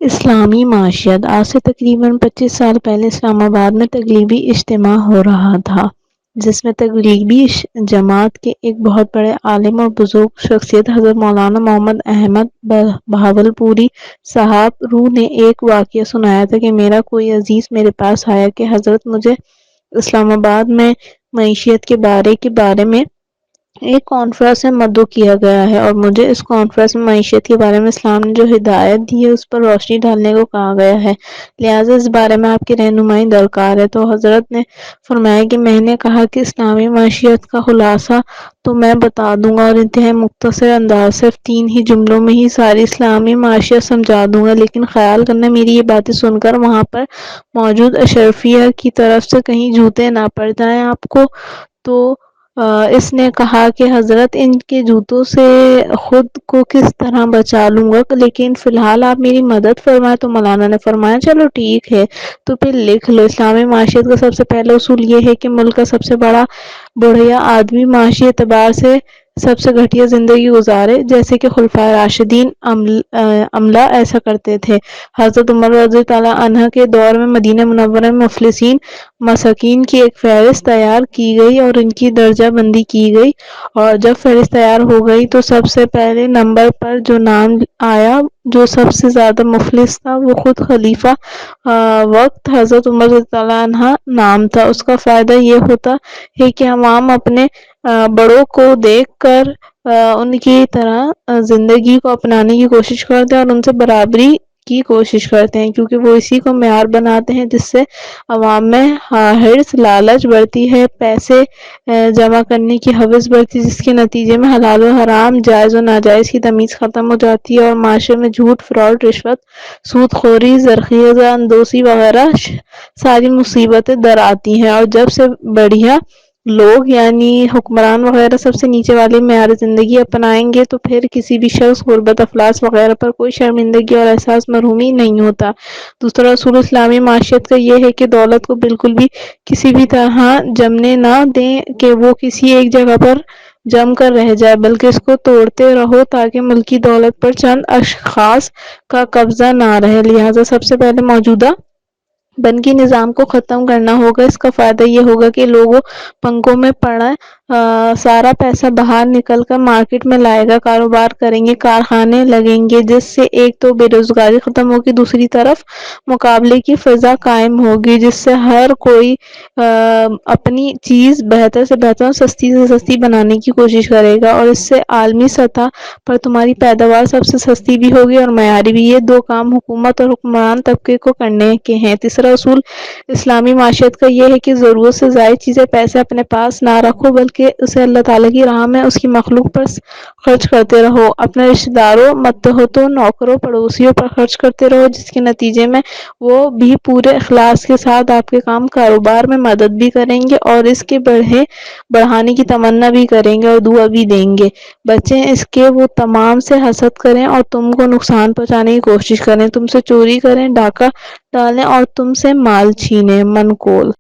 اسلامی معاشیت۔ آج سے تقریباً 25 سال پہلے اسلام آباد میں تبلیغی اجتماع ہو رہا تھا، جس میں تبلیغی جماعت کے ایک بہت بڑے عالم اور بزرگ شخصیت حضرت مولانا محمد احمد بہاولپوری صاحب روح نے ایک واقعہ سنایا تھا کہ میرا کوئی عزیز میرے پاس آیا کہ حضرت مجھے اسلام آباد میں معیشت کے بارے میں ایک کانفرنس میں مدعو کیا گیا ہے، اور مجھے اس کانفرنس میں معیشت کے بارے میں اسلام نے جو ہدایت دی ہے اس پر روشنی ڈالنے کو کہا گیا ہے، لہٰذا اس بارے میں آپ کی رہنمائی درکار ہے۔ تو حضرت نے فرمایا کہ میں نے کہا کہ اسلامی معیشت کا خلاصہ تو میں بتا دوں گا، اور انتہائی مختصر انداز صرف 3 ہی جملوں میں ہی ساری اسلامی معیشت سمجھا دوں گا، لیکن خیال کرنا میری یہ باتیں سن کر وہاں پر موجود اشرفیہ کی طرف سے کہیں جوتے نہ پڑ جائیں آپ کو۔ تو اس نے کہا کہ حضرت ان کے جوتوں سے خود کو کس طرح بچا لوں گا، لیکن فی الحال آپ میری مدد فرمائیں۔ تو مولانا نے فرمایا چلو ٹھیک ہے، تو پھر لکھ لو۔ اسلامی معیشت کا سب سے پہلا اصول یہ ہے کہ ملک کا سب سے بڑھیا آدمی معاشی اعتبار سے سب سے گھٹیا زندگی گزارے، جیسے کہ خلفائے راشدین عملہ ایسا کرتے تھے۔ حضرت عمر رضی اللہ عنہ کے دور میں مدینہ منورہ میں مفلسین مساکین کی ایک فہرست تیار کی گئی اور ان کی درجہ بندی کی گئی، اور جب فہرست تیار ہو گئی تو سب سے پہلے نمبر پر جو نام آیا، جو سب سے زیادہ مفلس تھا، وہ خود خلیفہ وقت حضرت عمر رضی اللہ عنہ نام تھا۔ اس کا فائدہ یہ ہوتا ہے کہ عوام اپنے بڑوں کو دیکھ کر ان کی طرح زندگی کو اپنانے کی کوشش کرتے ہیں اور ان سے برابری کی کوشش کرتے ہیں، کیونکہ وہ اسی کو معیار بناتے ہیں، جس سے عوام میں حرص لالچ بڑھتی ہے، پیسے جمع کرنے کی ہوس بڑھتی ہے، جس کے نتیجے میں حلال و حرام، جائز و ناجائز کی تمیز ختم ہو جاتی ہے، اور معاشرے میں جھوٹ، فراڈ، رشوت، سود خوری، زرخیزہ اندوزی وغیرہ ساری مصیبتیں در آتی ہیں، اور جب سے بڑھیا لوگ یعنی حکمران وغیرہ سب سے نیچے والی معیار زندگی اپنائیں گے تو پھر کسی بھی شخص غربت، افلاس وغیرہ پر کوئی شرمندگی اور احساس محرومی نہیں ہوتا۔ دوسرا اصول اسلامی معیشت کا یہ ہے کہ دولت کو بالکل بھی کسی بھی طرح جمنے نہ دیں کہ وہ کسی ایک جگہ پر جم کر رہ جائے، بلکہ اس کو توڑتے رہو تاکہ ملکی دولت پر چند اشخاص کا قبضہ نہ رہے۔ لہٰذا سب سے پہلے موجودہ بنکی نظام کو ختم کرنا ہوگا۔ اس کا فائدہ یہ ہوگا کہ لوگوں بنکوں میں پڑا سارا پیسہ باہر نکل کر مارکیٹ میں لائے گا، کاروبار کریں گے، کارخانے لگیں گے، جس سے ایک تو بے روزگاری ختم ہوگی، دوسری طرف مقابلے کی فضا قائم ہوگی، جس سے ہر کوئی اپنی چیز بہتر سے بہتر، سستی سے سستی بنانے کی کوشش کرے گا، اور اس سے عالمی سطح پر تمہاری پیداوار سب سے سستی بھی ہوگی اور معیاری بھی۔ یہ دو کام حکومت اور حکمران طبقے کو کرنے کے ہیں۔ تیسرا اصول اسلامی معیشت کا یہ ہے کہ ضرورت سے زائد چیزیں، پیسے اپنے پاس نہ رکھو، بلکہ اسے اللہ تعالیٰ کی راہ میں اس کی مخلوق پر خرچ کرتے رہو۔ اپنے رشتہ داروں، ماتحتوں، نوکروں، پڑوسیوں پر خرچ کرتے رہو، جس کے نتیجے میں وہ بھی پورے اخلاص کے ساتھ آپ کے کاروبار میں مدد بھی کریں گے اور اس کے بڑھانے کی تمنا بھی کریں گے اور دعا بھی دیں گے۔ بچیں اس کے وہ تمام سے حسد کریں اور تم کو نقصان پہنچانے کی کوشش کریں، تم سے چوری کریں، ڈاکہ ڈالیں اور تم سے مال چھینیں۔ منقول